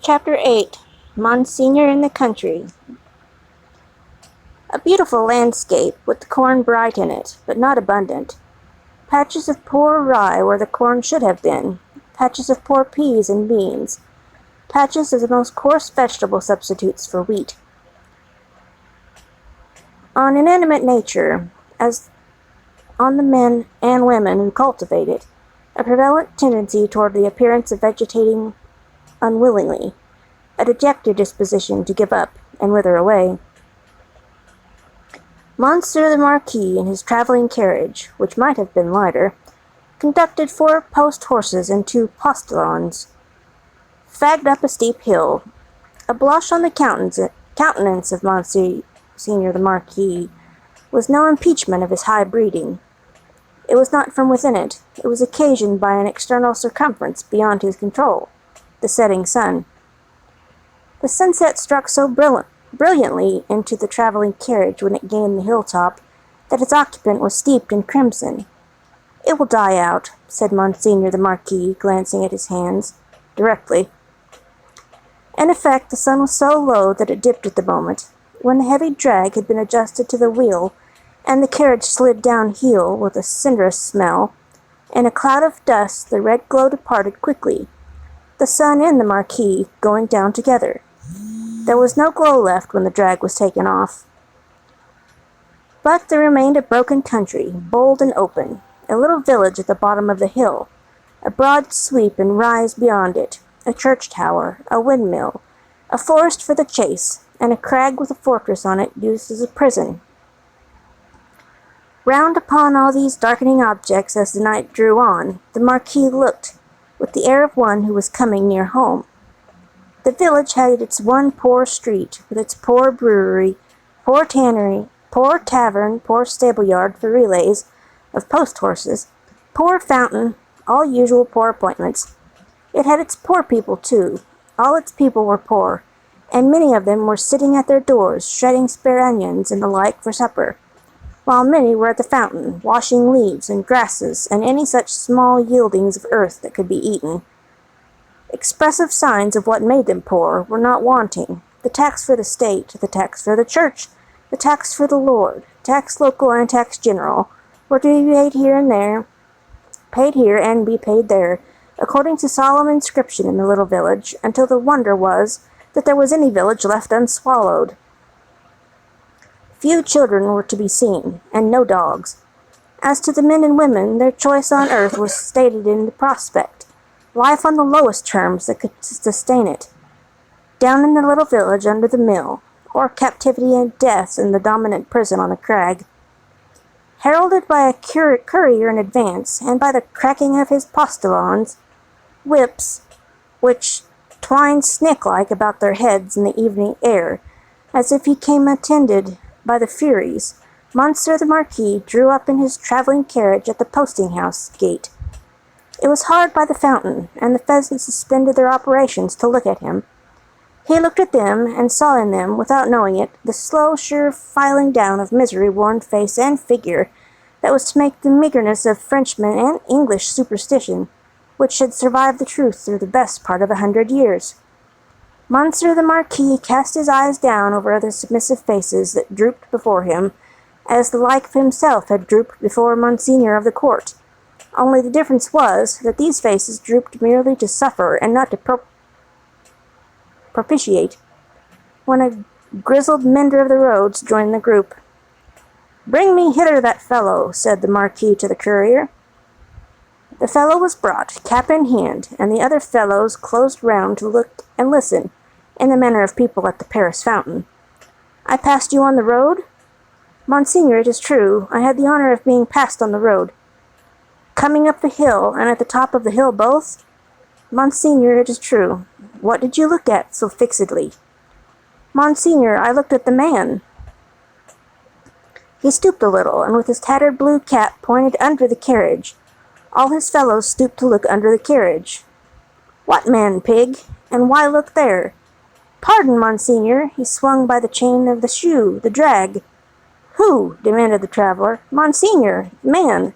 Chapter 8 Monsignor in the Country. A beautiful landscape, with the corn bright in it, but not abundant. Patches of poor rye where the corn should have been, patches of poor peas and beans, patches of the most coarse vegetable substitutes for wheat. On inanimate nature, as on the men and women who cultivate it, a prevalent tendency toward the appearance of vegetating unwillingly, a dejected disposition to give up and wither away. Monsieur the Marquis, in his travelling carriage, which might have been lighter, conducted 4 post horses and 2 postilions, fagged up a steep hill. A blush on the countenance of Monsignor the Marquis was no impeachment of his high breeding. It was not from within it was occasioned by an external circumference beyond his control, the setting sun. The sunset struck so brilliantly into the travelling carriage when it gained the hilltop that its occupant was steeped in crimson. "It will die out," said Monsignor the Marquis, glancing at his hands, "directly." In effect, the sun was so low that it dipped at the moment, when the heavy drag had been adjusted to the wheel, and the carriage slid downhill with a cinderous smell. In a cloud of dust the red glow departed quickly, the sun and the Marquis going down together. There was no glow left when the drag was taken off. But there remained a broken country, bold and open, a little village at the bottom of the hill, a broad sweep and rise beyond it, a church tower, a windmill, a forest for the chase, and a crag with a fortress on it used as a prison. Round upon all these darkening objects as the night drew on, the Marquis looked, with the air of one who was coming near home. The village had its one poor street, with its poor brewery, poor tannery, poor tavern, poor stable-yard for relays of post-horses, poor fountain, all usual poor appointments. It had its poor people, too. All its people were poor, and many of them were sitting at their doors, shredding spare onions and the like for supper, while many were at the fountain, washing leaves and grasses and any such small yieldings of earth that could be eaten. Expressive signs of what made them poor were not wanting: the tax for the state, the tax for the church, the tax for the Lord, tax local and tax general, were to be paid here and there, paid here and be paid there, according to solemn inscription in the little village, until the wonder was that there was any village left unswallowed. Few children were to be seen, and no dogs. As to the men and women, their choice on earth was stated in the prospect, life on the lowest terms that could sustain it, down in the little village under the mill, or captivity and death in the dominant prison on the crag. Heralded by a courier in advance, and by the cracking of his postilions' whips, which twined snake-like about their heads in the evening air, as if he came attended by the Furies, Monsieur the Marquis drew up in his travelling carriage at the posting-house gate. It was hard by the fountain, and the pheasants suspended their operations to look at him. He looked at them, and saw in them, without knowing it, the slow, sure filing down of misery-worn face and figure that was to make the meagreness of Frenchman and English superstition, which had survived the truth through the best part of 100 years. Monsieur the Marquis cast his eyes down over the submissive faces that drooped before him, as the like of himself had drooped before Monsignor of the court. Only the difference was that these faces drooped merely to suffer and not to propitiate. When a grizzled mender of the roads joined the group. "Bring me hither that fellow," said the Marquis to the courier. The fellow was brought, cap in hand, and the other fellows closed round to look and listen, in the manner of people at the Paris fountain. "I passed you on the road?" "Monsignor, it is true. I had the honor of being passed on the road." "Coming up the hill, and at the top of the hill both?" "Monsignor, it is true." "What did you look at so fixedly?" "Monsignor, I looked at the man." He stooped a little, and with his tattered blue cap pointed under the carriage. All his fellows stooped to look under the carriage. "What man, pig? And why look there?" "Pardon, Monsignor, he swung by the chain of the shoe, the drag." "Who?" demanded the traveller. "Monsignor, the man."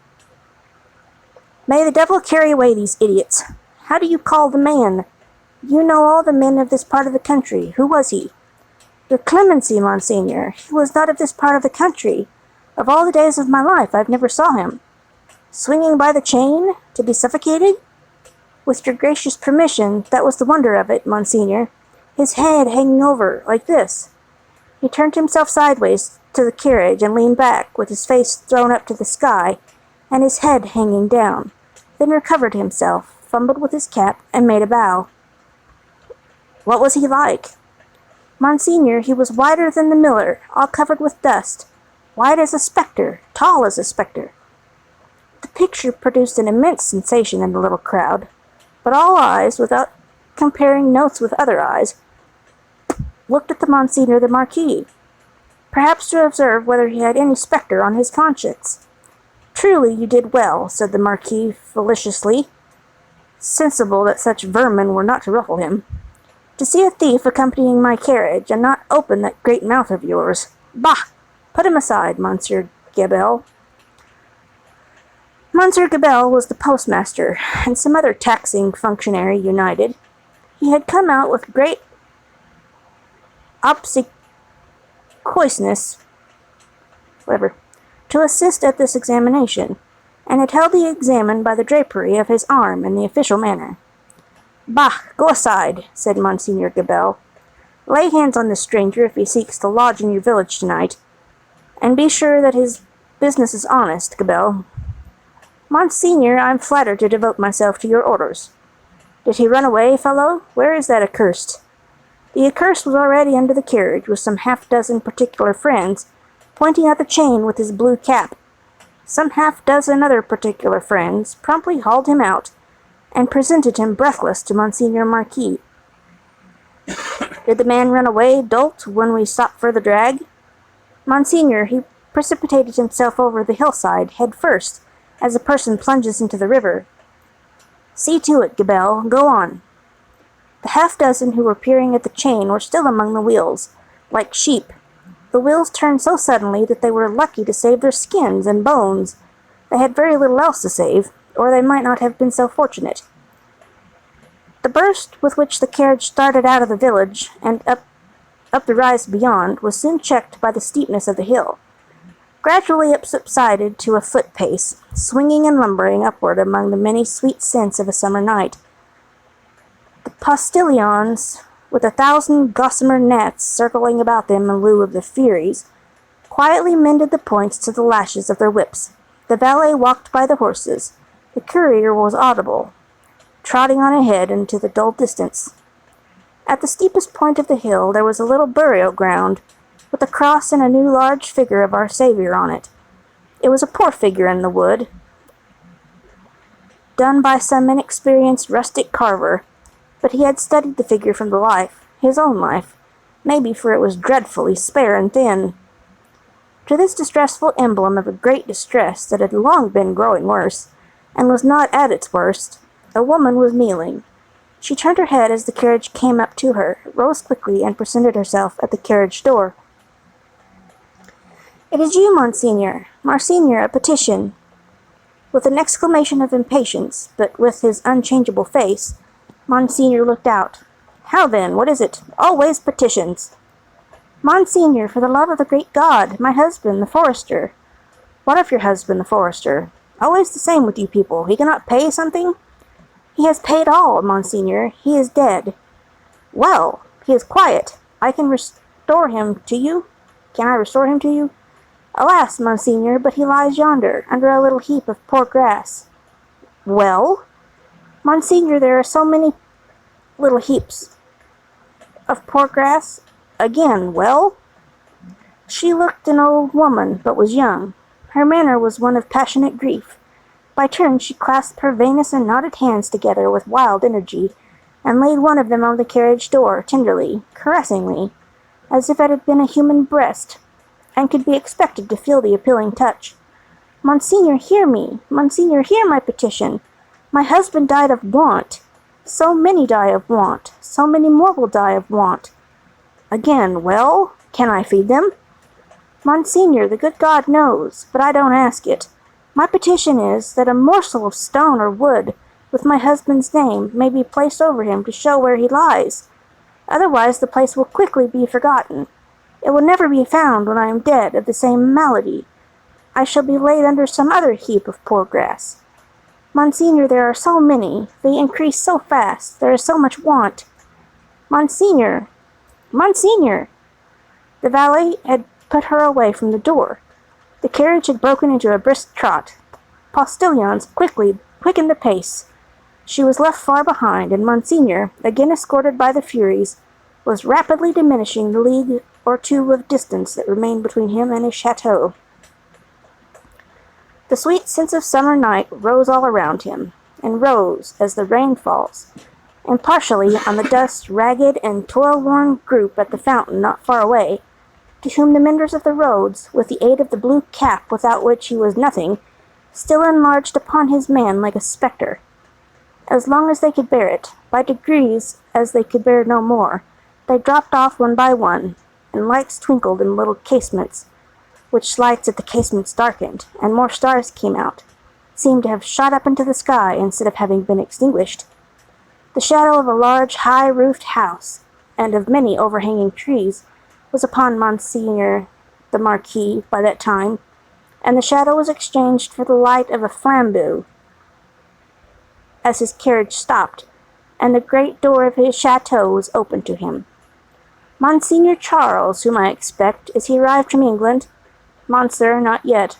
"May the devil carry away these idiots! How do you call the man?" You know all the men of this part of the country. Who was he? Your clemency, Monseigneur. He was not of this part of the country. Of all the days of my life, I've never saw him. Swinging by the chain, to be suffocated? With your gracious permission, that was the wonder of it, Monseigneur. His head hanging over, like this. He turned himself sideways to the carriage and leaned back, with his face thrown up to the sky, and his head hanging down, then recovered himself, fumbled with his cap, and made a bow. What was he like? Monseigneur, he was whiter than the miller, all covered with dust, white as a spectre, tall as a spectre. The picture produced an immense sensation in the little crowd, but all eyes, without comparing notes with other eyes, looked at the Monseigneur the Marquis, perhaps to observe whether he had any spectre on his conscience. Truly you did well, said the Marquis felicitously, sensible that such vermin were not to ruffle him, to see a thief accompanying my carriage, and not open that great mouth of yours. Bah! Put him aside, Monsieur Gabelle. Monsieur Gabelle was the postmaster, and some other taxing functionary united. He had come out with great obsequiousness, to assist at this examination, and had held the examined by the drapery of his arm in the official manner. Bah! Go aside, said Monseigneur Gabelle. Lay hands on this stranger if he seeks to lodge in your village tonight, and be sure that his business is honest, Gabelle. Monseigneur, I am flattered to devote myself to your orders. Did he run away, fellow? Where is that accursed? The accursed was already under the carriage with some half-dozen particular friends, pointing at the chain with his blue cap. Some half-dozen other particular friends promptly hauled him out, and presented him breathless to Monseigneur Marquis. Did the man run away, dolt, when we stopped for the drag? Monseigneur, he precipitated himself over the hillside, head first, as a person plunges into the river. See to it, Gabelle. Go on. The half-dozen who were peering at the chain were still among the wheels, like sheep. The wheels turned so suddenly that they were lucky to save their skins and bones. They had very little else to save, or they might not have been so fortunate. The burst with which the carriage started out of the village and up the rise beyond was soon checked by the steepness of the hill. Gradually it subsided to a foot pace, swinging and lumbering upward among the many sweet scents of a summer night. The postilions, with 1,000 gossamer gnats circling about them in lieu of the furies, quietly mended the points to the lashes of their whips. The valet walked by the horses. The courier was audible, trotting on ahead into the dull distance. At the steepest point of the hill there was a little burial ground, with a cross and a new large figure of our Saviour on it. It was a poor figure in the wood, done by some inexperienced rustic carver, but he had studied the figure from the life, his own life, maybe, for it was dreadfully spare and thin. To this distressful emblem of a great distress that had long been growing worse, and was not at its worst, a woman was kneeling. She turned her head as the carriage came up to her, rose quickly, and presented herself at the carriage door. It is you, Monseigneur. Monseigneur, a petition. With an exclamation of impatience, but with his unchangeable face, Monseigneur looked out. How then? What is it? Always petitions. Monseigneur, for the love of the great God, my husband, the forester. What of your husband, the forester? Always the same with you people. He cannot pay something? He has paid all, Monseigneur. He is dead. Well, he is quiet. I can restore him to you. Can I restore him to you? Alas, Monseigneur, but he lies yonder, under a little heap of poor grass. Well? Monseigneur, there are so many little heaps of poor grass. Again, well? She looked an old woman, but was young. Her manner was one of passionate grief. By turns she clasped her veinous and knotted hands together with wild energy, and laid one of them on the carriage door, tenderly, caressingly, as if it had been a human breast, and could be expected to feel the appealing touch. Monseigneur, hear me! Monseigneur, hear my petition! My husband died of want. So many die of want. So many more will die of want. Again, well? Can I feed them? Monseigneur, the good God knows, but I don't ask it. My petition is, that a morsel of stone or wood, with my husband's name, may be placed over him to show where he lies. Otherwise the place will quickly be forgotten. It will never be found when I am dead of the same malady. I shall be laid under some other heap of poor grass. Monsignor, there are so many, they increase so fast, there is so much want. Monsignor! Monsignor! The valet had put her away from the door. The carriage had broken into a brisk trot. Postilions quickened the pace. She was left far behind, and Monsignor, again escorted by the Furies, was rapidly diminishing the league or two of distance that remained between him and his chateau. The sweet sense of summer night rose all around him, and rose as the rain falls, and partially on the dust, ragged and toil-worn group at the fountain not far away, to whom the menders of the roads, with the aid of the blue cap without which he was nothing, still enlarged upon his man like a spectre. As long as they could bear it, by degrees, as they could bear no more, they dropped off one by one, and lights twinkled in little casements, which lights at the casements darkened, and more stars came out, seemed to have shot up into the sky instead of having been extinguished. The shadow of a large, high-roofed house, and of many overhanging trees, was upon Monsignor the Marquis by that time, and the shadow was exchanged for the light of a flambeau as his carriage stopped, and the great door of his chateau was opened to him. Monsignor Charles, whom I expect, is he arrived from England? Monsieur, not yet.